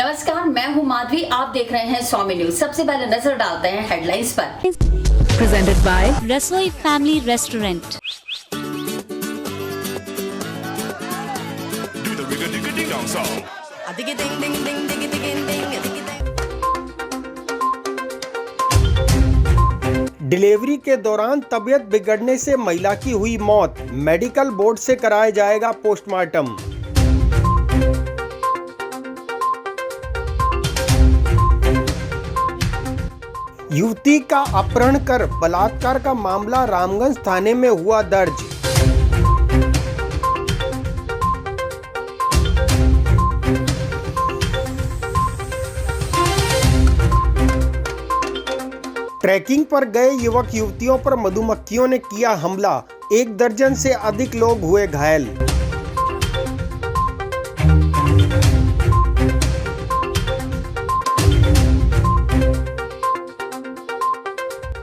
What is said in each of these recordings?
नमस्कार, मैं हूं माधवी। आप देख रहे हैं स्वामी न्यूज। सबसे पहले नजर डालते हैं हेडलाइंस पर। प्रेजेंटेड बाय रसोई फैमिली रेस्टोरेंट। डिलीवरी के दौरान तबीयत बिगड़ने से महिला की हुई मौत, मेडिकल बोर्ड से कराया जाएगा पोस्टमार्टम। युवती का अपहरण कर बलात्कार का मामला रामगंज थाने में हुआ दर्ज। ट्रैकिंग पर गए युवक युवतियों पर मधुमक्खियों ने किया हमला, 1 दर्जन से अधिक लोग हुए घायल।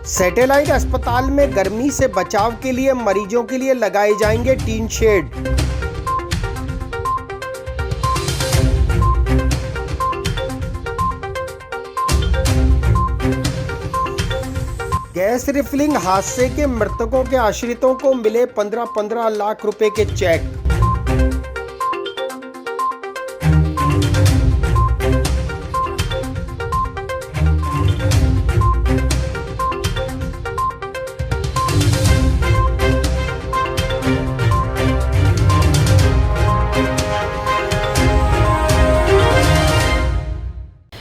सैटेलाइट अस्पताल में गर्मी से बचाव के लिए मरीजों के लिए लगाए जाएंगे टीन शेड। गैस रिफिलिंग हादसे के मृतकों के आश्रितों को मिले 15-15 लाख रुपए के चेक।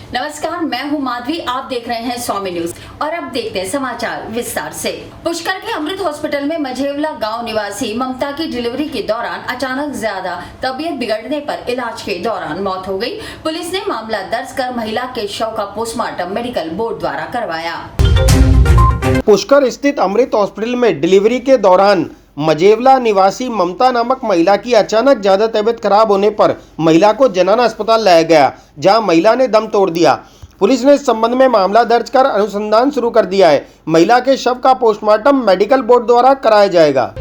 नमस्कार, मैं हूं माधवी। आप देख रहे हैं स्वामी न्यूज और अब देखते हैं समाचार विस्तार से। पुष्कर के अमृत हॉस्पिटल में मझेवला गांव निवासी ममता की डिलीवरी के दौरान अचानक ज्यादा तबीयत बिगड़ने पर इलाज के दौरान मौत हो गई। पुलिस ने मामला दर्ज कर महिला के शव का पोस्टमार्टम मेडिकल बोर्ड द्वारा करवाया। पुष्कर स्थित अमृत हॉस्पिटल में डिलीवरी के दौरान मझेवला निवासी ममता नामक महिला की अचानक ज्यादा तबीयत खराब होने पर महिला को जनाना अस्पताल लाया गया, जहां महिला ने दम तोड़ दिया। पुलिस ने इस संबंध में मामला दर्ज कर अनुसंधान शुरू कर दिया है। महिला के शव का पोस्टमार्टम मेडिकल बोर्ड द्वारा कराया जाएगा।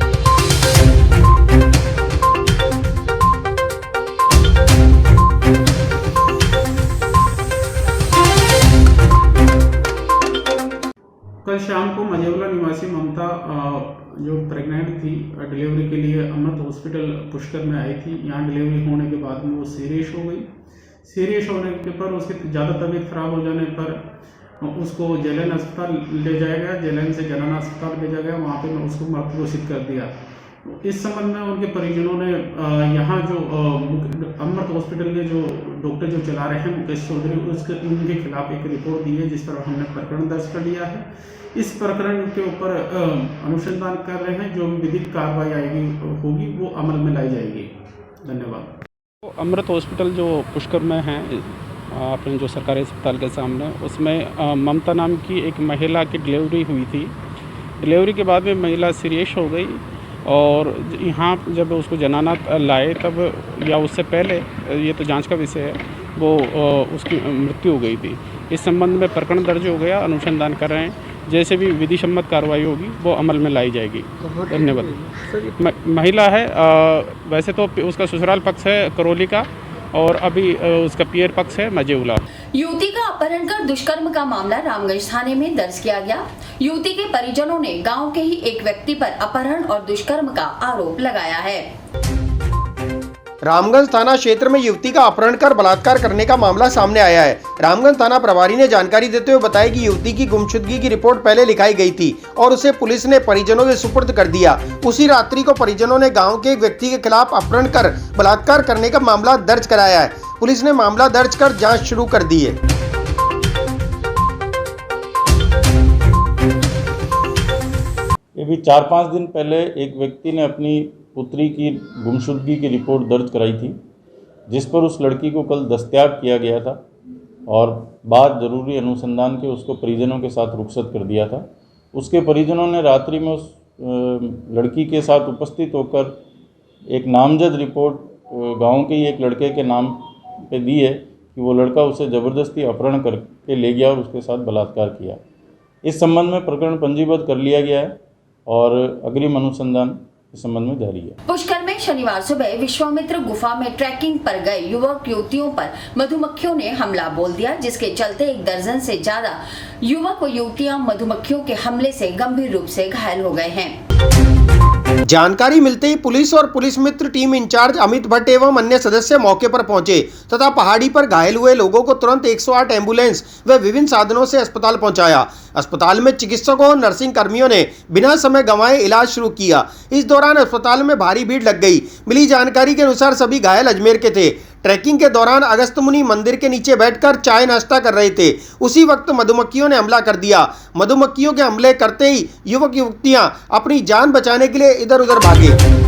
कल शाम को मझेवला निवासी ममता जो प्रेग्नेंट थी, डिलीवरी के लिए अमृत हॉस्पिटल पुष्कर में आई थी। यहाँ डिलीवरी होने के बाद में वो सीरियस हो गई। सीरियस होने के पर उसकी ज़्यादा तबीयत खराब हो जाने पर उसको जेएलएन अस्पताल ले जाया गया। जेएलएन से जनाना अस्पताल भेजा गया, वहाँ पे उसको मृत घोषित कर दिया। इस संबंध में उनके परिजनों ने यहाँ जो अमृत हॉस्पिटल के जो डॉक्टर जो चला रहे हैं मुकेश चौधरी, उनके खिलाफ एक रिपोर्ट दी है, जिस पर हमने प्रकरण दर्ज कर लिया है। इस प्रकरण के ऊपर अनुसंधान कर रहे हैं। जो भी विधिक कार्रवाई आएगी होगी वो अमल में लाई जाएगी। धन्यवाद। अमृत हॉस्पिटल जो पुष्कर में है, अपने जो सरकारी अस्पताल के सामने, उसमें ममता नाम की एक महिला की डिलीवरी हुई थी। डिलीवरी के बाद में महिला सीरियस हो गई और यहाँ जब उसको जनाना लाए तब या उससे पहले, ये तो जांच का विषय है, वो उसकी मृत्यु हो गई थी। इस संबंध में प्रकरण दर्ज हो गया, अनुसंधान कर रहे हैं। जैसे भी विधि सम्मत कार्रवाई होगी वो अमल में लाई जाएगी। धन्यवाद। महिला है, वैसे तो उसका ससुराल पक्ष है करौली का और अभी उसका पियर पक्ष है मझेवला। युवती का अपहरण कर दुष्कर्म का मामला रामगंज थाने में दर्ज किया गया। युवती के परिजनों ने गांव के ही एक व्यक्ति पर अपहरण और दुष्कर्म का आरोप लगाया है। रामगंज थाना क्षेत्र में युवती का अपहरण कर बलात्कार करने का मामला सामने आया है। रामगंज थाना प्रभारी ने जानकारी देते हुए बताया कि युवती की गुमशुदगी की रिपोर्ट पहले लिखाई गई थी और उसे पुलिस ने परिजनों के सुपुर्द कर दिया। उसी रात्रि को परिजनों ने गांव के एक व्यक्ति के खिलाफ अपहरण कर बलात्कार करने का मामला दर्ज कराया है। पुलिस ने मामला दर्ज कर जाँच शुरू कर दी है। अभी 4-5 दिन पहले एक व्यक्ति ने अपनी पुत्री की गुमशुदगी की रिपोर्ट दर्ज कराई थी, जिस पर उस लड़की को कल दस्तयाब किया गया था और बाद जरूरी अनुसंधान के उसको परिजनों के साथ रुखसत कर दिया था। उसके परिजनों ने रात्रि में उस लड़की के साथ उपस्थित होकर एक नामजद रिपोर्ट गांव के ही एक लड़के के नाम पे दी है कि वो लड़का उसे ज़बरदस्ती अपहरण करके ले गया और उसके साथ बलात्कार किया। इस संबंध में प्रकरण पंजीबद्ध कर लिया गया है और अग्रिम अनुसंधान इस संबंध में जारी है। पुष्कर में शनिवार सुबह विश्वामित्र गुफा में ट्रैकिंग पर गए युवक युवतियों पर मधुमक्खियों ने हमला बोल दिया, जिसके चलते 1 दर्जन से ज्यादा युवक व युवतियां मधुमक्खियों के हमले से गंभीर रूप से घायल हो गए हैं। जानकारी मिलते ही पुलिस और पुलिस मित्र टीम इंचार्ज अमित भट्ट एवं अन्य सदस्य मौके पर पहुंचे तथा पहाड़ी पर घायल हुए लोगों को तुरंत 108 एम्बुलेंस व विभिन्न साधनों से अस्पताल पहुंचाया। अस्पताल में चिकित्सकों और नर्सिंग कर्मियों ने बिना समय गंवाए इलाज शुरू किया। इस दौरान अस्पताल में भारी भीड़ लग गई। मिली जानकारी के अनुसार सभी घायल अजमेर के थे। ट्रैकिंग के दौरान अगस्त मुनि मंदिर के नीचे बैठकर चाय नाश्ता कर रहे थे। उसी वक्त मधुमक्खियों ने हमला कर दिया। मधुमक्खियों के हमले करते ही युवक युवतियां अपनी जान बचाने के लिए इधर उधर भागे।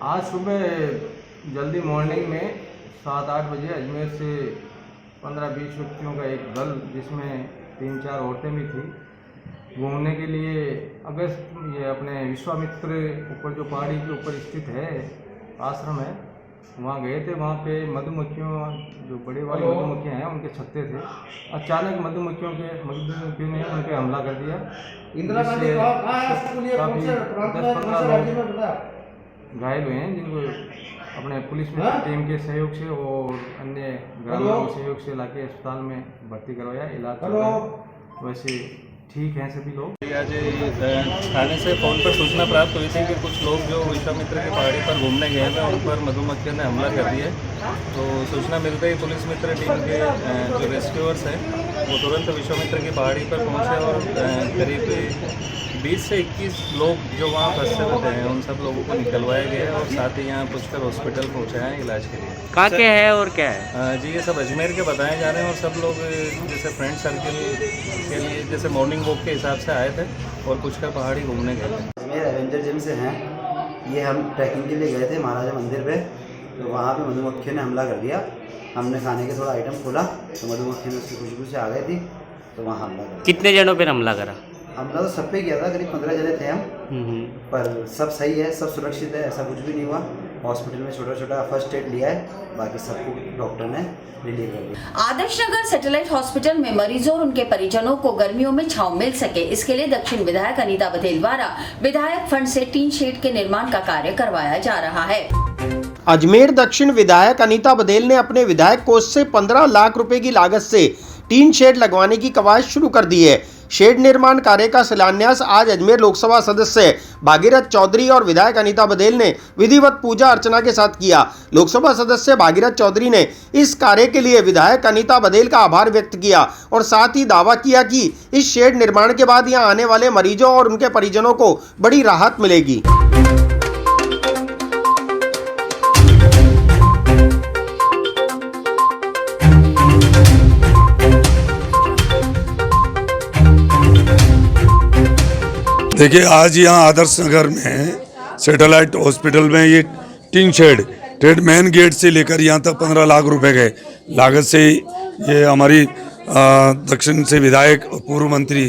आज सुबह जल्दी मॉर्निंग में 7-8 बजे अजमेर से 15-20 व्यक्तियों का एक दल, जिसमें 3-4 औरतें भी थी, घूमने के लिए ये अपने विश्वामित्र ऊपर जो पहाड़ी के ऊपर स्थित है आश्रम है, वहाँ गए थे। वहाँ पे मधुमक्खियों, जो बड़े वाली मधुमक्खियाँ हैं, उनके छत्ते थे। अचानक मधुमक्खियों ने उन पर हमला कर दिया। जिससे काफ़ी 10-15 लोग घायल हुए हैं, जिनको अपने पुलिस में टीम के सहयोग से और अन्य ग्रामीणों के सहयोग से लाके अस्पताल में भर्ती करवाया, इलाज करवाया। वैसे ठीक हैं सभी लोग। आज थाने से फ़ोन पर सूचना प्राप्त हुई थी कि कुछ लोग जो विश्वामित्र की पहाड़ी पर घूमने गए थे, उन पर मधुमक्खियों ने हमला कर दिया। तो सूचना मिलते ही पुलिस मित्र टीम के जो रेस्क्यूअर्स हैं, वो तुरंत विश्वामित्र की पहाड़ी पर पहुंचे और करीब 20 से 21 लोग जो वहाँ फंसे हुए थे, उन सब लोगों को निकलवाया गया और साथ ही यहाँ पुष्कर हॉस्पिटल पहुँचाया है इलाज के लिए। कहाँ के है और क्या है? जी, ये सब अजमेर के बताए जा रहे हैं और सब लोग जैसे फ्रेंड सर्किल के लिए जैसे मॉर्निंग वॉक के हिसाब से आए थे और पुष्कर पहाड़ी घूमने गए थे। अजमेर एवेंजर जिम से हैं। ये हम ट्रैकिंग के लिए गए थे महाराजा मंदिर पे, तो वहाँ पे मधुमक्खियों ने हमला कर दिया। हमने खाने के थोड़ा आइटम खोला तो मधुमक्खी में उसकी खुशबू से आ गई थी, तो वहाँ हमला कर दिया। कितने जनों पर हमला करा? हमला तो सब पे किया था, करीब 15 जने थे हम, पर सब सही है, सब सुरक्षित है, ऐसा कुछ भी नहीं हुआ। हॉस्पिटल में छोटा छोटा फर्स्ट एड लिया है, बाकी सबको डॉक्टर ने रिलीव कर दिया। आदर्श नगर सैटेलाइट हॉस्पिटल में मरीजों और उनके परिजनों को गर्मियों में छांव मिल सके, इसके लिए दक्षिण विधायक अनीता बघेल द्वारा विधायक फंड से टीन शेड के निर्माण का कार्य करवाया जा रहा है। अजमेर दक्षिण विधायक अनीता बघेल ने अपने विधायक कोष से 15 लाख रुपए की लागत से टीन शेड लगवाने की कवायद शुरू कर दी है। शेड निर्माण कार्य का शिलान्यास आज अजमेर लोकसभा सदस्य भागीरथ चौधरी और विधायक अनीता बघेल ने विधिवत पूजा अर्चना के साथ किया। लोकसभा सदस्य भागीरथ चौधरी ने इस कार्य के लिए विधायक अनीता बघेल का आभार व्यक्त किया और साथ ही दावा किया कि इस शेड निर्माण के बाद यहां आने वाले मरीजों और उनके परिजनों को बड़ी राहत मिलेगी। देखिए, आज यहाँ आदर्श नगर में सैटेलाइट हॉस्पिटल में ये tin shed trade main gate से लेकर यहाँ तक 15 लाख रुपए के लागत से ये हमारी दक्षिण से विधायक और पूर्व मंत्री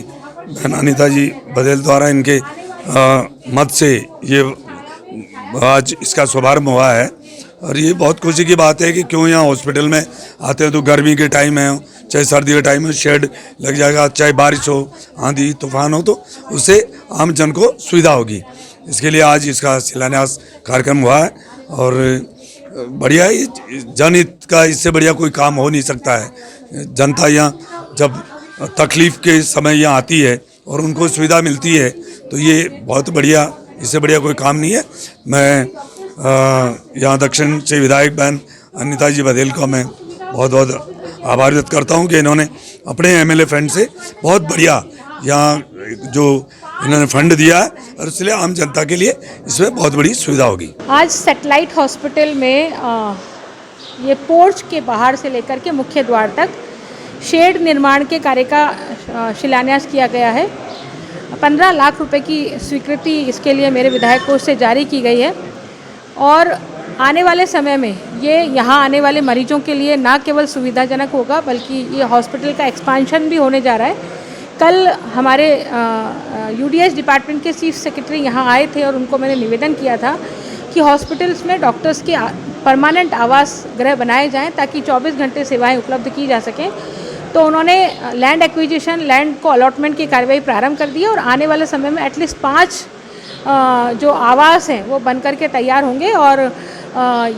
बहन अनीता जी बघेल द्वारा इनके मत से ये आज इसका शुभारंभ हुआ है। और ये बहुत खुशी की बात है कि क्यों यहाँ हॉस्पिटल में आते हैं तो गर्मी के टाइम है चाहे सर्दी के टाइम में शेड लग जाएगा, चाहे बारिश हो, आंधी तूफान हो, तो उससे आम जन को सुविधा होगी। इसके लिए आज इसका शिलान्यास कार्यक्रम हुआ है और बढ़िया है। जनहित का इससे बढ़िया कोई काम हो नहीं सकता है। जनता यहाँ जब तकलीफ के समय यहाँ आती है और उनको सुविधा मिलती है तो ये बहुत बढ़िया, इससे बढ़िया कोई काम नहीं है। मैं यहाँ दक्षिण से विधायक बहन अनीता जी बघेल का मैं बहुत बहुत आभार व्यक्त करता हूँ कि इन्होंने अपने एमएलए फंड से बहुत बढ़िया यहाँ जो इन्होंने फंड दिया है और इसलिए आम जनता के लिए इसमें बहुत बड़ी सुविधा होगी। आज सैटेलाइट हॉस्पिटल में ये पोर्च के बाहर से लेकर के मुख्य द्वार तक शेड निर्माण के कार्य का शिलान्यास किया गया है। 15 लाख रुपए की स्वीकृति इसके लिए मेरे विधायक कोष से जारी की गई है और आने वाले समय में ये यहाँ आने वाले मरीजों के लिए ना केवल सुविधाजनक होगा बल्कि ये हॉस्पिटल का एक्सपांशन भी होने जा रहा है। कल हमारे यूडीएस डिपार्टमेंट के चीफ सेक्रेटरी यहाँ आए थे और उनको मैंने निवेदन किया था कि हॉस्पिटल्स में डॉक्टर्स के परमानेंट आवास गृह बनाए जाएं ताकि 24 घंटे सेवाएं उपलब्ध की जा सकें। तो उन्होंने लैंड एक्विजिशन, लैंड को अलॉटमेंट की कार्रवाई प्रारंभ कर दी है और आने वाले समय में एटलीस्ट 5 जो आवास हैं वो बनकर के तैयार होंगे और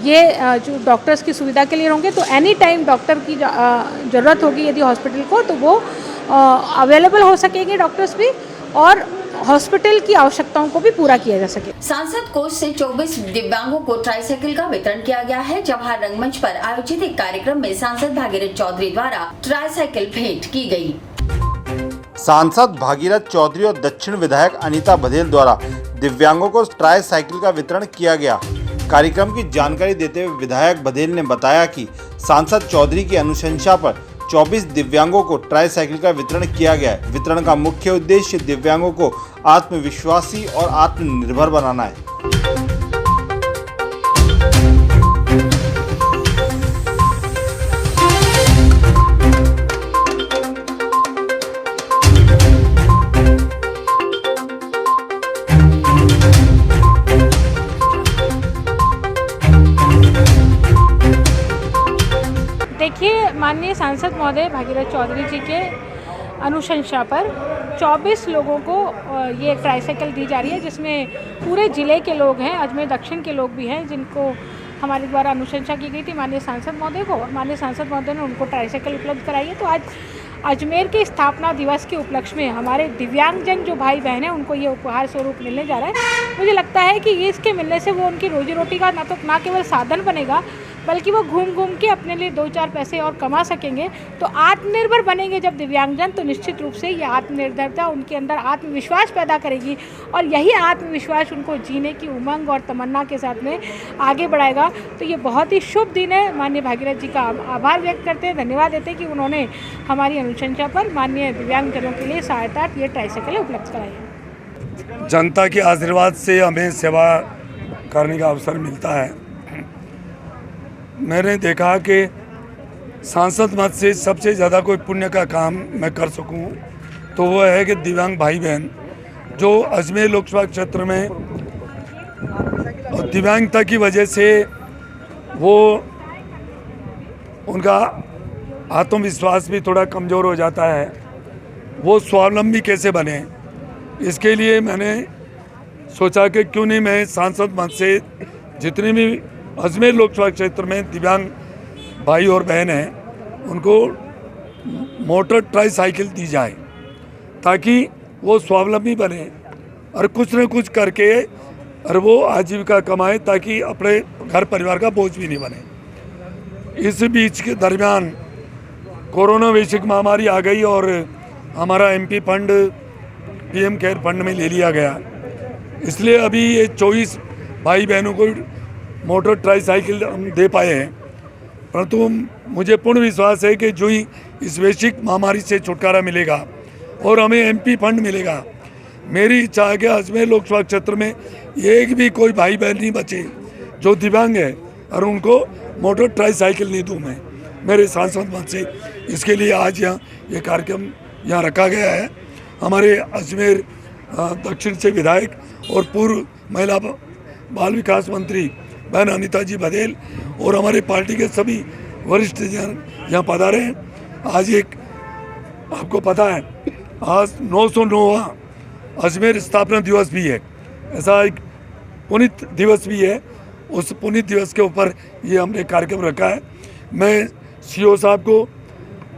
ये जो डॉक्टर्स की सुविधा के लिए होंगे। तो एनी टाइम डॉक्टर की ज़रूरत होगी यदि हॉस्पिटल को तो वो अवेलेबल हो सकेंगे डॉक्टर्स भी और हॉस्पिटल की आवश्यकताओं को भी पूरा किया जा सके। सांसद कोष से 24 दिव्यांगों को ट्राईसाइकिल का वितरण किया गया है। जवाहर रंगमंच पर आयोजित एक कार्यक्रम में सांसद भागीरथ चौधरी द्वारा ट्राईसाइकिल भेंट की गई। सांसद भागीरथ चौधरी और दक्षिण विधायक अनीता बघेल द्वारा दिव्यांगों को ट्राईसाइकिल का वितरण किया गया। कार्यक्रम की जानकारी देते हुए विधायक बघेल ने बताया कि सांसद चौधरी की अनुशंसा पर 24 दिव्यांगों को ट्राईसाइकिल का वितरण किया गया है। वितरण का मुख्य उद्देश्य दिव्यांगों को आत्मविश्वासी और आत्मनिर्भर बनाना है। देखिए, माननीय सांसद महोदय भागीरथ चौधरी जी के अनुशंसा पर 24 लोगों को ये ट्राईसाइकिल दी जा रही है, जिसमें पूरे ज़िले के लोग हैं, अजमेर दक्षिण के लोग भी हैं जिनको हमारे द्वारा अनुशंसा की गई थी माननीय सांसद महोदय को, और माननीय सांसद महोदय ने उनको ट्राईसाइकिल उपलब्ध कराई है। तो आज अजमेर के स्थापना दिवस के उपलक्ष्य में हमारे दिव्यांगजन जो भाई बहन हैं उनको ये उपहार स्वरूप मिलने जा रहा है। मुझे लगता है कि ये इसके मिलने से वो उनकी रोजी रोटी का ना केवल साधन बनेगा बल्कि वो घूम घूम के अपने लिए 2-4 पैसे और कमा सकेंगे। तो आत्मनिर्भर बनेंगे जब दिव्यांगजन, तो निश्चित रूप से ये आत्मनिर्भरता उनके अंदर आत्मविश्वास पैदा करेगी और यही आत्मविश्वास उनको जीने की उमंग और तमन्ना के साथ में आगे बढ़ाएगा। तो ये बहुत ही शुभ दिन है। माननीय भागीरथ जी का आभार व्यक्त करते हैं, धन्यवाद देते हैं कि उन्होंने हमारी अनुशंसा पर माननीय दिव्यांगजनों के लिए सहायता ये ट्राईसाइकिल उपलब्ध कराई है। जनता के आशीर्वाद से हमें सेवा करने का अवसर मिलता है। मैंने देखा कि सांसद मत से सबसे ज़्यादा कोई पुण्य का काम मैं कर सकूं तो वो है कि दिव्यांग भाई बहन जो अजमेर लोकसभा क्षेत्र में दिव्यांगता की वजह से वो उनका आत्मविश्वास भी थोड़ा कमज़ोर हो जाता है, वो स्वावलंबी कैसे बने, इसके लिए मैंने सोचा कि क्यों नहीं मैं सांसद मत से जितने भी अजमेर लोकसभा क्षेत्र में दिव्यांग भाई और बहन हैं उनको मोटर ट्राईसाइकिल दी जाए ताकि वो स्वावलंबी बने और कुछ न कुछ करके और वो आजीविका कमाए ताकि अपने घर परिवार का बोझ भी नहीं बने। इस बीच के दरमियान कोरोना वैश्विक महामारी आ गई और हमारा MP fund PM care fund में ले लिया गया, इसलिए अभी ये 24 भाई बहनों को मोटर ट्राईसाइकिल हम दे पाए हैं। परंतु मुझे पूर्ण विश्वास है कि जो ही इस वैश्विक महामारी से छुटकारा मिलेगा और हमें एमपी फंड मिलेगा, मेरी इच्छा है कि अजमेर लोकसभा क्षेत्र में एक भी कोई भाई बहन नहीं बचे जो दिव्यांग है और उनको मोटर ट्राईसाइकिल नहीं दूँ मैं मेरे सांसद मत से। इसके लिए आज यहाँ ये कार्यक्रम यहाँ रखा गया है। हमारे अजमेर दक्षिण से विधायक और पूर्व महिला बाल विकास मंत्री बहन अनीता जी बघेल और हमारे पार्टी के सभी वरिष्ठ जन यहाँ पधारे हैं। आज एक आपको पता है आज 909वां अजमेर स्थापना दिवस भी है, ऐसा एक पुनीत दिवस भी है। उस पुनीत दिवस के ऊपर ये हमने कार्यक्रम रखा है। मैं सीओ साहब को,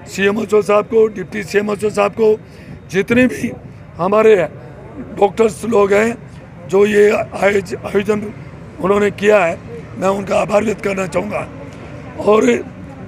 सीएमओ साहब को, डिप्टी सीएमओ साहब को, जितने भी हमारे डॉक्टर्स लोग हैं जो ये आयोजन उन्होंने किया है, मैं उनका आभार व्यक्त करना चाहूँगा। और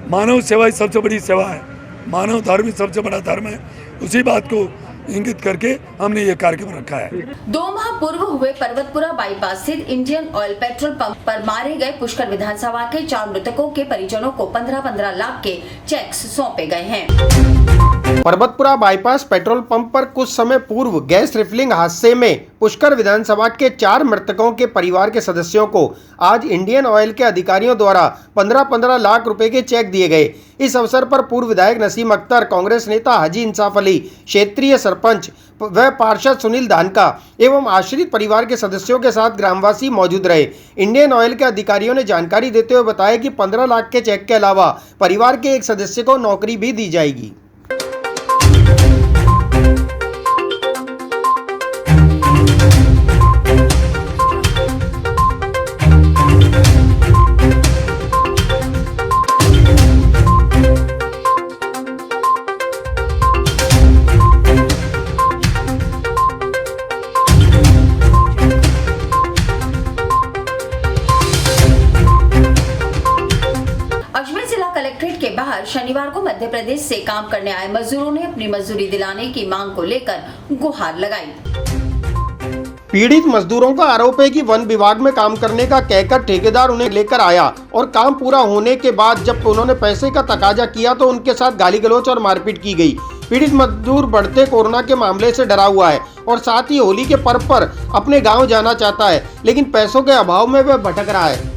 मानव सेवा ही सबसे बड़ी सेवा है, मानव धर्म ही सबसे बड़ा धर्म है, उसी बात को इंगित करके हमने ये कार्यक्रम रखा है। 2 माह पूर्व हुए पर्वतपुरा बाईपास स्थित इंडियन ऑयल पेट्रोल पंप पर मारे गए पुष्कर विधानसभा के 4 मृतकों के परिजनों को 15-15 लाख के चेक्स सौंपे गए हैं। पर्वतपुरा बाईपास पेट्रोल पंप पर कुछ समय पूर्व गैस रिफिलिंग हादसे में पुष्कर विधानसभा के 4 मृतकों के परिवार के सदस्यों को आज इंडियन ऑयल के अधिकारियों द्वारा 15-15 लाख रुपए के चेक दिए गए। इस अवसर पर पूर्व विधायक नसीम अख्तर, कांग्रेस नेता हाजी इंसाफ अली, क्षेत्रीय सरपंच व पार्षद सुनील धानका एवं आश्रित परिवार के सदस्यों के साथ ग्रामवासी मौजूद रहे। इंडियन ऑयल के अधिकारियों ने जानकारी देते हुए बताया कि 15 लाख के चेक के अलावा परिवार के एक सदस्य को नौकरी भी दी जाएगी। कलेक्ट्रेट के बाहर शनिवार को मध्य प्रदेश से काम करने आए मजदूरों ने अपनी मजदूरी दिलाने की मांग को लेकर गुहार लगाई। पीड़ित मजदूरों का आरोप है कि वन विभाग में काम करने का कहकर ठेकेदार उन्हें लेकर आया और काम पूरा होने के बाद जब उन्होंने पैसे का तकाजा किया तो उनके साथ गाली गलौज और मारपीट की गई। पीड़ित मजदूर बढ़ते कोरोना के मामले से डरा हुआ है और साथ ही होली के पर्व पर अपने गाँव जाना चाहता है, लेकिन पैसों के अभाव में वह भटक रहा है।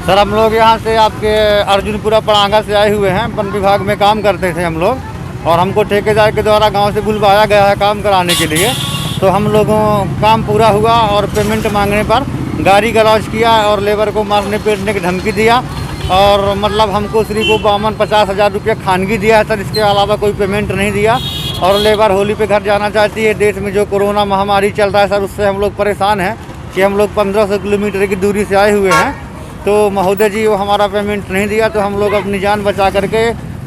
सर हम लोग यहाँ से आपके अर्जुनपुरा पड़ांगा से आए हुए हैं। वन विभाग में काम करते थे हम लोग और हमको ठेकेदार के द्वारा गांव से बुलवाया गया है काम कराने के लिए। तो हम लोगों काम पूरा हुआ और पेमेंट मांगने पर गाली गलौज किया और लेबर को मारने पीटने की धमकी दिया और मतलब हमको सिर्फ 52-50 हज़ार रुपये खानगी दिया है सर। इसके अलावा कोई पेमेंट नहीं दिया और लेबर होली पे घर जाना चाहती है। देश में जो कोरोना महामारी चल रहा है सर, उससे हम लोग परेशान हैं कि हम लोग 1500 किलोमीटर की दूरी से आए हुए हैं। तो महोदय जी वो हमारा पेमेंट नहीं दिया तो हम लोग अपनी जान बचा करके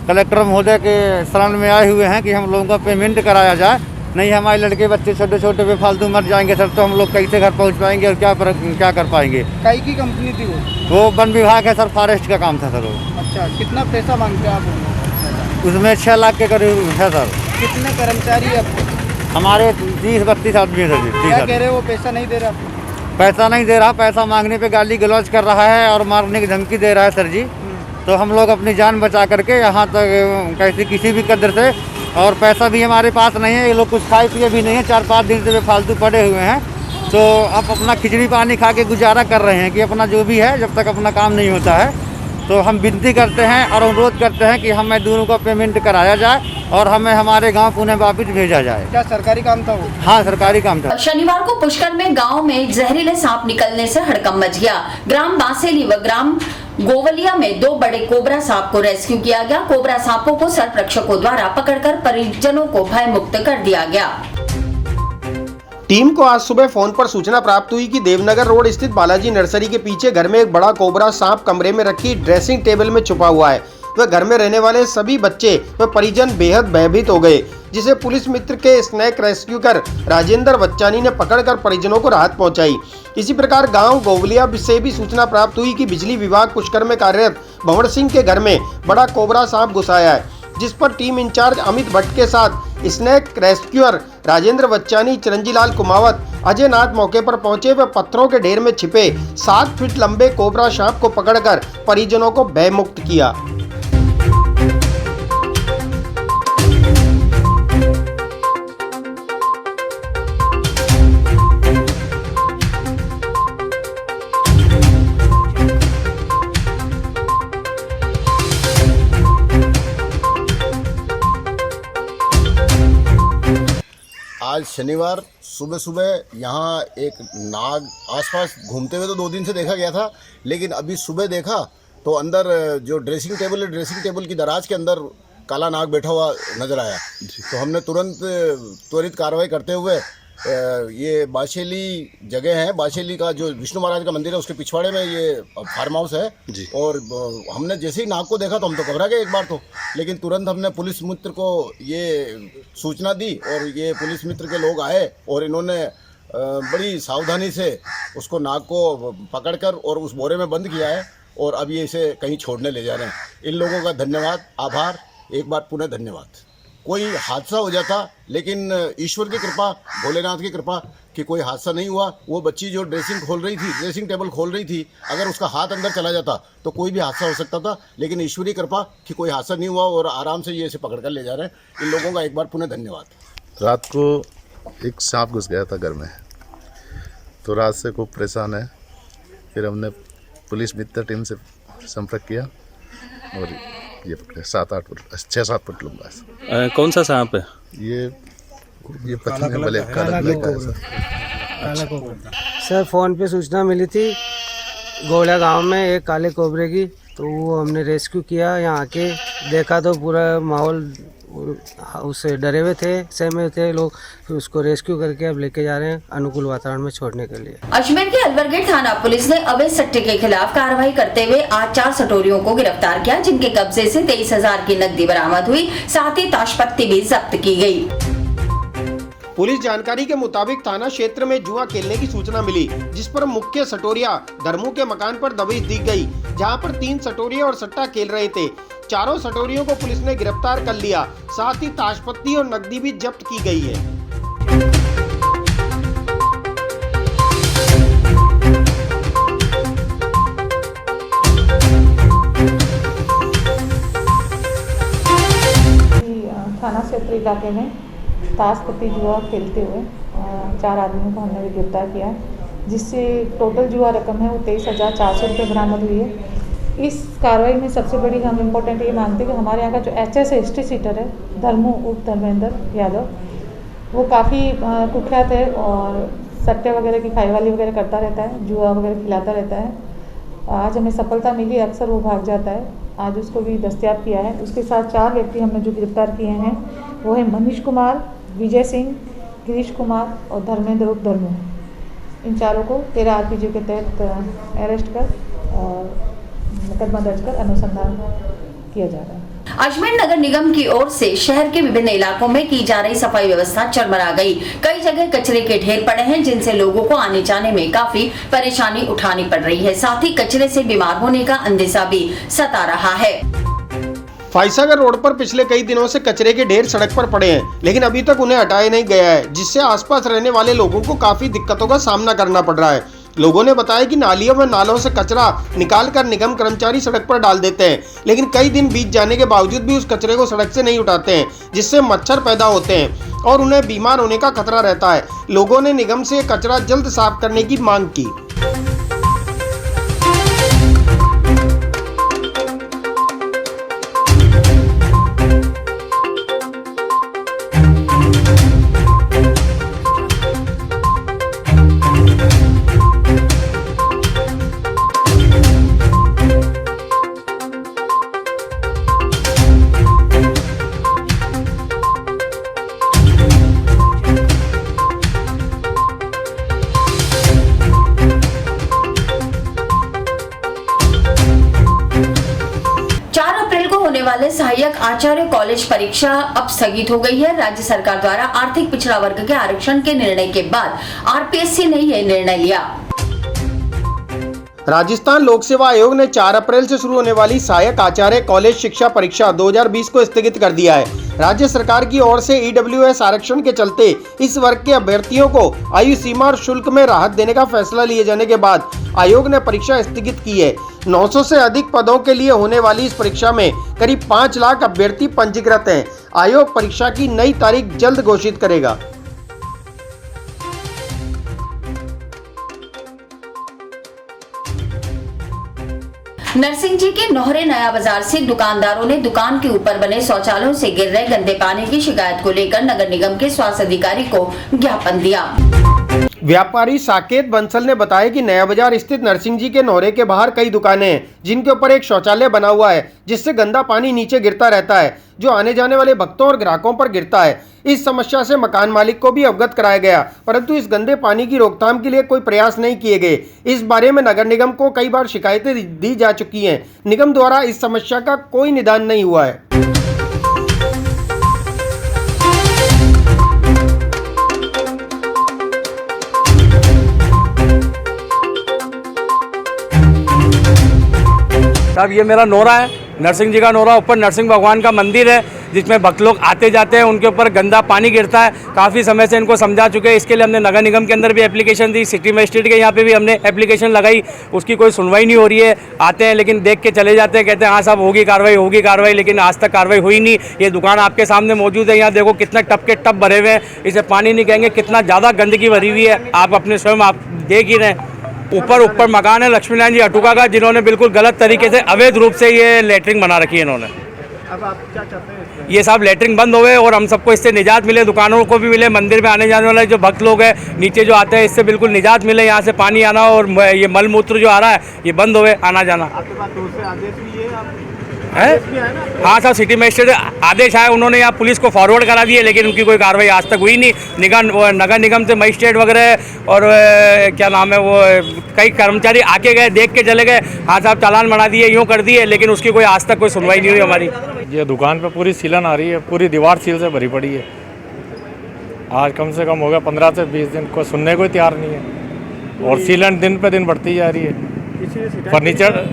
कलेक्टर महोदय के शरण में आए हुए हैं कि हम लोगों का पेमेंट कराया जाए, नहीं हमारे लड़के बच्चे छोटे छोटे बेफालतू मर जाएंगे सर। तो हम लोग कैसे घर पहुंच पाएंगे और क्या कर पाएंगे। काई की कंपनी थी वो वन विभाग है सर, फॉरेस्ट का काम था सर वो। अच्छा, कितना पैसा मांगते हैं आप? उसमें 6 लाख के करीब है सर। कितने कर्मचारी है आपके? हमारे 30-32 आदमी है सर। क्या कह रहे हो, वो पैसा नहीं दे रहा? पैसा नहीं दे रहा, पैसा मांगने पे गाली गलौज कर रहा है और मारने की धमकी दे रहा है सर जी। तो हम लोग अपनी जान बचा करके यहाँ तक कैसे किसी भी कदर से, और पैसा भी हमारे पास नहीं है। ये लोग कुछ खाए पिए भी नहीं है, 4-5 दिन से बेफालतू पड़े हुए हैं। तो अब अपना खिचड़ी पानी खा के गुजारा कर रहे हैं कि अपना जो भी है जब तक अपना काम नहीं होता है। तो हम विनती करते हैं और अनुरोध करते हैं कि हमें दोनों का पेमेंट कराया जाए और हमें हमारे गांव पुणे वापिस भेजा जाए। क्या सरकारी काम था वो? हाँ सरकारी काम था। शनिवार को पुष्कर में गांव में जहरीले सांप निकलने से हड़कंप मच गया। ग्राम बांसेली व ग्राम गोवलिया में 2 बड़े कोबरा सांप को रेस्क्यू किया गया। कोबरा सांपों को सर्परक्षकों द्वारा पकड़कर परिजनों को भय मुक्त कर दिया गया। टीम को आज सुबह फोन पर सूचना प्राप्त हुई कि देवनगर रोड स्थित बालाजी नर्सरी के पीछे घर में एक बड़ा कोबरा सांप कमरे में रखी ड्रेसिंग टेबल में छुपा हुआ है। वह घर में रहने वाले सभी बच्चे व परिजन बेहद भयभीत हो गए, जिसे पुलिस मित्र के स्नैक रेस्क्यूकर राजेंद्र बच्चानी ने पकड़कर परिजनों को राहत पहुंचाई। इसी प्रकार गांव गोवलिया से भी सूचना प्राप्त हुई कि बिजली विभाग पुष्कर में कार्यरत भंवर सिंह के घर में बड़ा कोबरा सांप घुस आया है, जिस पर टीम इंचार्ज अमित भट्ट के साथ स्नैक रेस्क्यूअर राजेंद्र बच्चानी, चिरंजीलाल कुमावत, अजय नाथ मौके पर पहुंचे व पत्थरों के ढेर में छिपे 7 फीट लंबे कोबरा सांप को पकड़कर परिजनों को भय मुक्त किया। आज शनिवार सुबह सुबह यहाँ एक नाग आसपास घूमते हुए तो 2 दिन से देखा गया था, लेकिन अभी सुबह देखा तो अंदर जो ड्रेसिंग टेबल है, ड्रेसिंग टेबल की दराज के अंदर काला नाग बैठा हुआ नजर आया। तो हमने त्वरित कार्रवाई करते हुए ये बाशेली जगह है, बाशेली का जो विष्णु महाराज का मंदिर है उसके पिछवाड़े में ये फार्म हाउस है जी। और हमने जैसे ही नाग को देखा तो हम तो घबरा गए एक बार तो, लेकिन तुरंत हमने पुलिस मित्र को ये सूचना दी और ये पुलिस मित्र के लोग आए और इन्होंने बड़ी सावधानी से उसको नाग को पकड़कर और उस बोरे में बंद किया है और अब ये इसे कहीं छोड़ने ले जा रहे हैं। इन लोगों का धन्यवाद, आभार, एक बार पुनः धन्यवाद। कोई हादसा हो जाता, लेकिन ईश्वर की कृपा, भोलेनाथ की कृपा कि कोई हादसा नहीं हुआ। वो बच्ची जो ड्रेसिंग टेबल खोल रही थी, अगर उसका हाथ अंदर चला जाता तो कोई भी हादसा हो सकता था, लेकिन ईश्वरीय कृपा कि कोई हादसा नहीं हुआ और आराम से ये इसे पकड़ कर ले जा रहे हैं। इन लोगों का एक बार पुनः धन्यवाद। रात को एक सांप घुस गया था घर में, तो रात से खूब परेशान है। फिर हमने पुलिस मित्र टीम से संपर्क किया और ये पकड़े 6-7 फुट लंबा। कौन सा सांप है? ये पत्थर में ब्लैक काला का है सर। फ़ोन पे सूचना मिली थी गोला गांव में एक काले कोबरे की, तो वो हमने रेस्क्यू किया। यहाँ आके देखा तो पूरा माहौल उससे डरे हुए थे, सहमे थे लोग। फिर उसको रेस्क्यू करके अब लेके जा रहे हैं अनुकूल वातावरण में छोड़ने के लिए। अजमेर के अलवरगेट थाना पुलिस ने अवैध सट्टे के खिलाफ कार्रवाई करते हुए आज 4 सटोरियों को गिरफ्तार किया, जिनके कब्जे से 23,000 की नकदी बरामद हुई, साथ ही ताशपत्ती भी जब्त की गई। पुलिस जानकारी के मुताबिक थाना क्षेत्र में जुआ खेलने की सूचना मिली, जिस पर मुख्य सटोरिया धर्मू के मकान पर दबिश दी गई, जहां पर 3 सटोरिया और सट्टा खेल रहे थे। चारों सटोरियों को पुलिस ने गिरफ्तार कर लिया, साथ ही ताशपत्ती और नकदी भी जब्त की गई है। थाना क्षेत्र इलाके में ताशपत्ती जुआ खेलते हुए 4 आदमियों को हमने गिरफ्तार किया, जिससे टोटल जुआ रकम है वो 23,400 रुपये बरामद हुई है। इस कार्रवाई में सबसे बड़ी हम इम्पोर्टेंट ये मानते हैं कि हमारे यहाँ का जो HS हिस्ट्री सीटर है धर्मू उर्फ धर्मेंद्र यादव, वो काफ़ी कुख्यात है और सट्टे वगैरह की खाईवाली वगैरह करता रहता है, जुआ वगैरह खिलाता रहता है। आज हमें सफलता मिली, अक्सर वो भाग जाता है, आज उसको भी दस्तयाब किया है। उसके साथ 4 व्यक्ति हमने जो गिरफ्तार किए हैं वो है मनीष कुमार, विजय सिंह, गिरीश कुमार और धर्मेंद्र उर्फ धर्मू। इन चारों को 13 RPG के तहत अरेस्ट कर और मुकदमा दर्ज कर अनुसंधान किया जा रहा है। अजमेर नगर निगम की ओर से शहर के विभिन्न इलाकों में की जा रही सफाई व्यवस्था चरमरा गई। कई जगह कचरे के ढेर पड़े हैं, जिनसे लोगों को आने जाने में काफी परेशानी उठानी पड़ रही है। साथ ही कचरे से बीमार होने का अंदेशा भी सता रहा है। फाइसागर रोड पर पिछले कई दिनों से कचरे के ढेर सड़क पर पड़े हैं, लेकिन अभी तक उन्हें हटाया नहीं गया है, जिससे आसपास रहने वाले लोगों को काफी दिक्कतों का सामना करना पड़ रहा है। लोगों ने बताया कि नालियों में नालों से कचरा निकालकर निगम कर्मचारी सड़क पर डाल देते हैं, लेकिन कई दिन बीत जाने के बावजूद भी उस कचरे को सड़क से नहीं उठाते हैं, जिससे मच्छर पैदा होते हैं और उन्हें बीमार होने का खतरा रहता है। लोगों ने निगम से कचरा जल्द साफ करने की मांग की। होने वाले सहायक आचार्य कॉलेज परीक्षा अब स्थगित हो गई है। राज्य सरकार द्वारा आर्थिक पिछड़ा वर्ग के आरक्षण के निर्णय के बाद RPSC ने यह निर्णय लिया। राजस्थान लोक सेवा आयोग ने 4 अप्रैल से शुरू होने वाली सहायक आचार्य कॉलेज शिक्षा परीक्षा 2020 को स्थगित कर दिया है। राज्य सरकार की ओर से EWS आरक्षण के चलते इस वर्ग के अभ्यर्थियों को आयु सीमा और शुल्क में राहत देने का फैसला लिए जाने के बाद आयोग ने परीक्षा स्थगित की है। 900 से अधिक पदों के लिए होने वाली इस परीक्षा में करीब 5 लाख अभ्यर्थी पंजीकृत हैं। आयोग परीक्षा की नई तारीख जल्द घोषित करेगा। नरसिंह जी के नोहरे नया बाजार से दुकानदारों ने दुकान के ऊपर बने शौचालयों से गिर रहे गंदे पानी की शिकायत को लेकर नगर निगम के स्वास्थ्य अधिकारी को ज्ञापन दिया। व्यापारी साकेत बंसल ने बताया कि नया बाजार स्थित नरसिंह जी के नोहरे के बाहर कई दुकानें हैं, जिनके ऊपर एक शौचालय बना हुआ है, जिससे गंदा पानी नीचे गिरता रहता है, जो आने जाने वाले भक्तों और ग्राहकों पर गिरता है। इस समस्या से मकान मालिक को भी अवगत कराया गया, परंतु इस गंदे पानी की रोकथाम के लिए कोई प्रयास नहीं किए गए। इस बारे में नगर निगम को कई बार शिकायतें दी जा चुकी हैं। निगम द्वारा इस समस्या का कोई निदान नहीं हुआ है। साहब ये मेरा नोरा है, नरसिंह जी का नोरा, ऊपर नरसिंह भगवान का मंदिर है जिसमें भक्त लोग आते जाते हैं, उनके ऊपर गंदा पानी गिरता है। काफ़ी समय से इनको समझा चुके हैं, इसके लिए हमने नगर निगम के अंदर भी एप्लीकेशन दी, सिटी मजिस्ट्रेट के यहाँ पे भी हमने एप्लीकेशन लगाई, उसकी कोई सुनवाई नहीं हो रही है। आते हैं लेकिन देख के चले जाते हैं, कहते हैं हाँ साहब होगी कार्रवाई, लेकिन आज तक कार्रवाई हुई नहीं। ये दुकान आपके सामने मौजूद है, यहाँ देखो कितने टब के टब भरे हुए हैं, इसे पानी नहीं कहेंगे, कितना ज़्यादा गंदगी भरी हुई है, आप अपने स्वयं आप देख ही रहे हैं। ऊपर मकान है लक्ष्मी नारायण जी अटुका का, जिन्होंने बिल्कुल गलत तरीके से अवैध रूप से ये लेटरिन बना रखी है इन्होंने। अब आप क्या चाहते हैं? ये साहब लेटरिन बंद होवे और हम सबको इससे निजात मिले, दुकानों को भी मिले, मंदिर में आने जाने वाले जो भक्त लोग हैं नीचे जो आते हैं इससे बिल्कुल निजात मिले, यहाँ से पानी आना और ये मल मूत्र जो आ रहा है ये बंद होवे आना जाना। आपके पास दूसरे आदेश भी है है? हाँ साहब, सिटी मजिस्ट्रेट आदेश आया, उन्होंने यहाँ पुलिस को फॉरवर्ड करा दिए, लेकिन उनकी कोई कार्रवाई आज तक हुई नहीं। नगर निगम से मजिस्ट्रेट वगैरह और क्या नाम है वो कई कर्मचारी आके गए, देख के चले गए, हाँ साहब चालान बना दिए, यूँ कर दिए, लेकिन उसकी कोई आज तक कोई सुनवाई नहीं हुई हमारी। ये दुकान पे पूरी सीलन आ रही है, पूरी दीवार सील से भरी पड़ी है। आज कम से कम हो गया 15 से 20 दिन, कोई सुनने को तैयार नहीं है और सीलन दिन पे दिन बढ़ती जा रही है। फर्नीचर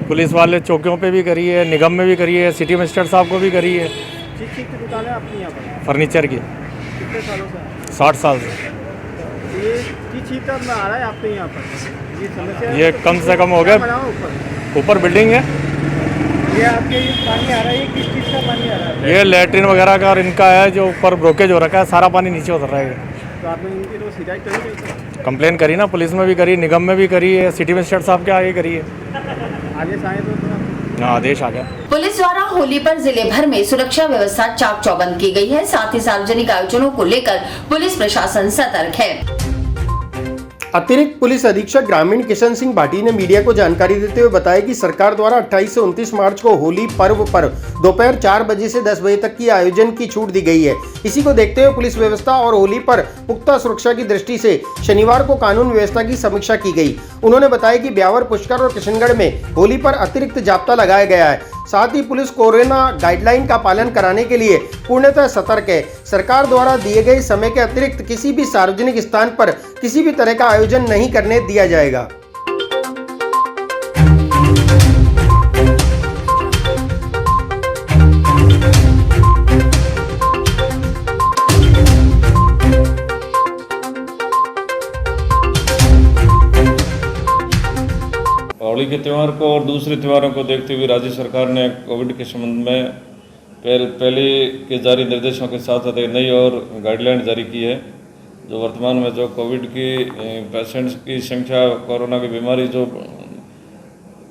पुलिस वाले चौकियों पे भी करी है, निगम में भी करी है, सिटी मजिस्ट्रेट साहब को भी करी है। किस चीज़ की दुकान है आपकी यहाँ पर? फर्नीचर की। कितने सालों से? 60 साल से। ये किस चीज़ का आ रहा है आपके यहाँ पर? ये समस्या ये कम से कम हो गया, ऊपर बिल्डिंग है। ये आपके ये पानी आ रहा है, किस चीज़ का पानी आ रहा है? ये लेटरिन वगैरह का और इनका है जो ऊपर ब्रोकेज हो रखा है, सारा पानी नीचे उतर रहा है। तो आपने इनकी तो शिकायत करी? कंप्लेन करी ना, पुलिस में भी करी, निगम में भी करी है, सिटी मजिस्ट्रेट साहब के आगे करी है। आदेश आए तो आदेश आ गया। पुलिस द्वारा होली पर जिले भर में सुरक्षा व्यवस्था चाक चौबंद की गई है, साथ ही सार्वजनिक आयोजनों को लेकर पुलिस प्रशासन सतर्क है। अतिरिक्त पुलिस अधीक्षक ग्रामीण किशन सिंह भाटी ने मीडिया को जानकारी देते हुए बताया कि सरकार द्वारा 28 से 29 मार्च को होली पर्व पर दोपहर 4 बजे से 10 बजे तक की आयोजन की छूट दी गई है। इसी को देखते हुए पुलिस व्यवस्था और होली पर पुख्ता सुरक्षा की दृष्टि से शनिवार को कानून व्यवस्था की समीक्षा की गई। उन्होंने बताया कि ब्यावर, पुष्कर और किशनगढ़ में होली पर अतिरिक्त जाब्ता लगाया गया है। साथ ही पुलिस कोरोना गाइडलाइन का पालन कराने के लिए पूर्णतः सतर्क है। सरकार द्वारा दिए गए समय के अतिरिक्त किसी भी सार्वजनिक स्थान पर किसी भी तरह का आयोजन नहीं करने दिया जाएगा। होली के त्यौहार को और दूसरे त्योहारों को देखते हुए राज्य सरकार ने कोविड के संबंध में पहले के जारी निर्देशों के साथ साथ एक नई और गाइडलाइन जारी की है। जो वर्तमान में जो कोविड की पेशेंट्स की संख्या, कोरोना की बीमारी जो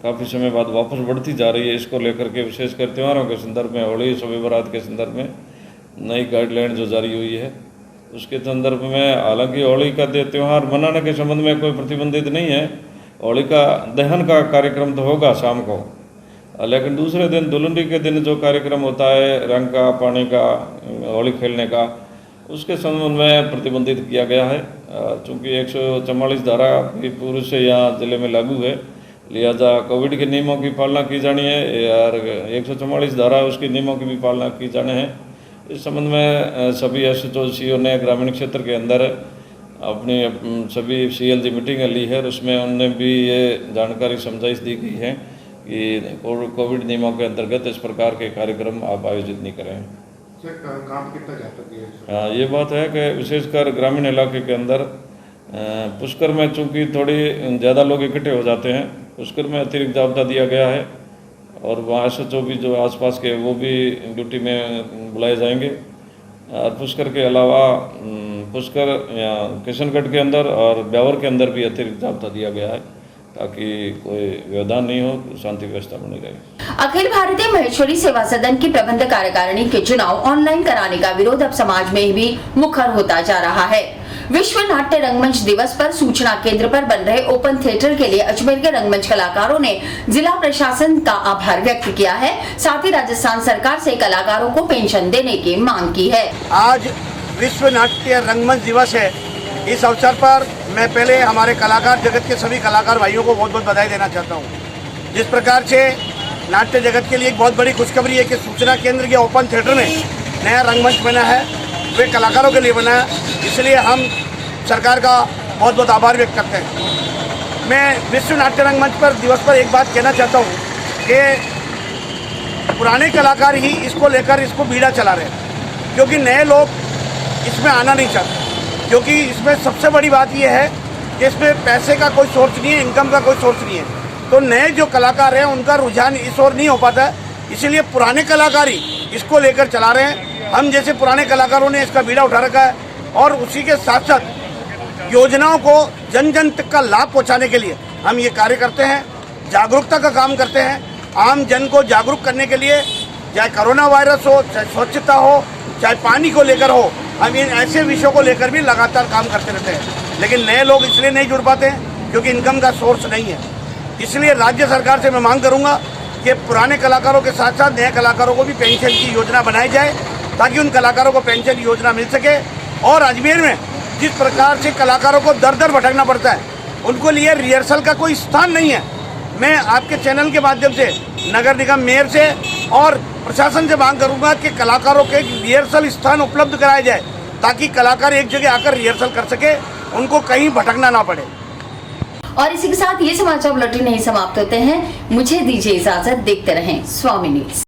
काफ़ी समय बाद वापस बढ़ती जा रही है, इसको लेकर के विशेषकर त्योहारों के संदर्भ में, होली शब बारात के संदर्भ में नई गाइडलाइन जो जारी हुई है, उसके संदर्भ में हालांकि होली का त्यौहार मनाने के संबंध में कोई प्रतिबंधित नहीं है। होली का दहन का कार्यक्रम तो होगा शाम को, लेकिन दूसरे दिन धुलंडी के दिन जो कार्यक्रम होता है रंग का, पानी का, होली खेलने का, उसके संबंध में प्रतिबंधित किया गया है। चूँकि 144 धारा की पूर्व से यहाँ जिले में लागू है, लिहाजा कोविड के नियमों की पालना की जानी है और 144 धारा उसके नियमों की भी पालना की जाने हैं। इस संबंध में सभी SHO CO ने ग्रामीण क्षेत्र के अंदर अपनी सभी CLG मीटिंग ली है और उसमें उनने भी ये जानकारी समझाइश दी गई है कि कोविड नियमों के अंतर्गत इस प्रकार के कार्यक्रम आप आयोजित नहीं करें। काम कितना जाता है? हाँ, ये बात है कि विशेषकर ग्रामीण इलाके के अंदर पुष्कर में चूँकि थोड़ी ज़्यादा लोग इकट्ठे हो जाते हैं, पुष्कर में अतिरिक्त जाब्ता दिया गया है और वहाँ SHO भी जो आसपास के वो भी ड्यूटी में बुलाए जाएंगे। और पुष्कर के अलावा पुष्कर या किशनगढ़ के अंदर और ब्यावर के अंदर भी अतिरिक्त जाब्ता दिया गया है ताकि कोई व्यवधान नहीं हो, शांति व्यवस्था बनी रहे। अखिल भारतीय महेश्वरी सेवा सदन की प्रबंध कार्यकारिणी के चुनाव ऑनलाइन कराने का विरोध अब समाज में भी मुखर होता जा रहा है। विश्व नाट्य रंगमंच दिवस पर सूचना केंद्र पर बन रहे ओपन थिएटर के लिए अजमेर के रंगमंच कलाकारों ने जिला प्रशासन का आभार व्यक्त किया है। साथ ही राजस्थान सरकार से कलाकारों को पेंशन देने की मांग की है। आज विश्व नाट्य रंगमंच दिवस है। इस अवसर पर मैं पहले हमारे कलाकार जगत के सभी कलाकार भाइयों को बहुत बहुत बधाई देना चाहता हूँ। जिस प्रकार से नाट्य जगत के लिए एक बहुत बड़ी खुशखबरी है कि सूचना केंद्र के ओपन थिएटर में नया रंगमंच बना है, वे कलाकारों के लिए बना है, इसलिए हम सरकार का बहुत बहुत आभार व्यक्त करते हैं। मैं विश्व नाट्य रंगमंच पर दिवस पर एक बात कहना चाहता हूँ कि पुराने कलाकार ही इसको लेकर इसको बीड़ा चला रहे हैं, क्योंकि नए लोग इसमें आना नहीं चाहते। क्योंकि इसमें सबसे बड़ी बात यह है कि इसमें पैसे का कोई सोर्स नहीं है, इनकम का कोई सोर्स नहीं है। तो नए जो कलाकार हैं उनका रुझान इस ओर नहीं हो पाता, इसीलिए पुराने कलाकार ही इसको लेकर चला रहे हैं। हम जैसे पुराने कलाकारों ने इसका बीड़ा उठा रखा है और उसी के साथ साथ योजनाओं को जन जन तक का लाभ पहुंचाने के लिए हम ये कार्य करते हैं, जागरूकता का काम करते हैं। आम जन को जागरूक करने के लिए, चाहे कोरोना वायरस हो, चाहे स्वच्छता हो, चाहे पानी को लेकर हो, हम इन ऐसे विषयों को लेकर भी लगातार काम करते रहते हैं। लेकिन नए लोग इसलिए नहीं जुड़ पाते हैं क्योंकि इनकम का सोर्स नहीं है। इसलिए राज्य सरकार से मैं मांग करूँगा कि पुराने कलाकारों के साथ साथ नए कलाकारों को भी पेंशन की योजना बनाई जाए, ताकि उन कलाकारों को पेंशन योजना मिल सके। और अजमेर में जिस प्रकार से कलाकारों को दर दर भटकना पड़ता है, उनको लिए रिहर्सल का कोई स्थान नहीं है। मैं आपके चैनल के माध्यम से नगर निगम मेयर से और प्रशासन से मांग करूंगा कि कलाकारों के रिहर्सल स्थान उपलब्ध कराए जाए, ताकि कलाकार एक जगह आकर रिहर्सल कर सके, उनको कहीं भटकना ना पड़े। और इसी के साथ ये समाचार बुलेटिन नहीं समाप्त होते हैं। मुझे दीजिए इजाजत, देखते रहें स्वामी न्यूज।